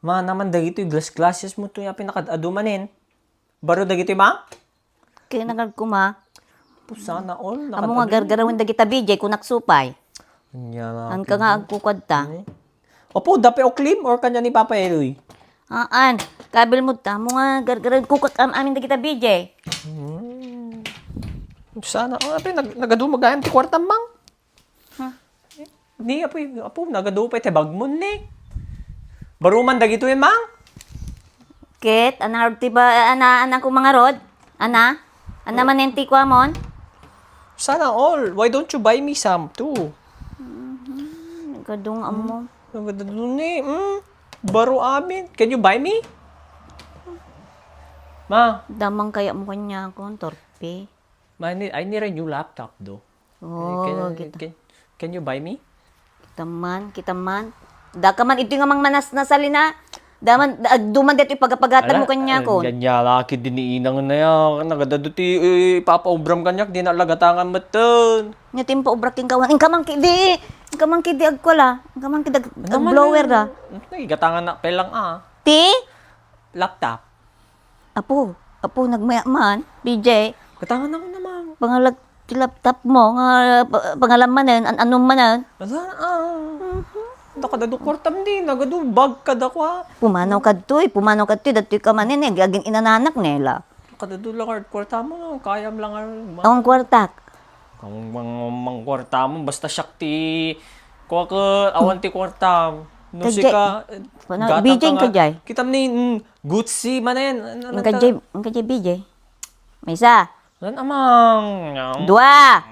Ma naman dagito yung glasses mo to yung pinakadadumanin. Baro dagito yung ma? Kaya nagagkuma. Sana all. Amo nga gargarawin dagita BJ kung naksupay. Ang ka nga agkukad ta. Opo, dapat o claim or kanya ni Papa Eloy? Kabil mo ta. Amo nga gargarawin kukak amin dagita BJ. Sana all. Nagadumagayan ti kwarta mang. Ni apo nagado pa ite bagmon ni. Baruman dagito yung mang. Ket, ana ko mga rod? Ana manenti ko amon? Sana all. Why don't you buy me some too? Kadung amo. Nagada dun ni. Baro amin. Can you buy me? Ma, Damang kaya mo kanya ko, torpe. I need a new laptop though. Can you buy me? Kita man. Da ka man, ito nga mang manas nasalina. Duman dito ipagapagatan mo kanya ko. Ganyan laki din ni inang na yan. Nagadaduti papaubram kanyak. Di nalagatangan matan. Nya timpo ubraking kawan. Ang kamang kidi agkwala. Ang kamang kidi blower da. Nagigatangan na pelang Ti? laptop. Apo nagmaya man. BJ. Gatangan ako naman. Pangalag ti laptop mo nga pangalaman anong manan. Nakadado kortam din. Nagado bag kada ko Pumanaw kadtoy datoy ka manin aging inananak nila. Nakadado lang hard kwarta mo. Kayam lang Ang kwartak. Kung mang kwarta mo. Basta shakti. Kuha ka awan ti kwarta. No si ka. BJ ka jay. Kitam ni Gucci manen. Ang kajay BJ. May isa. Nan amang. Dua.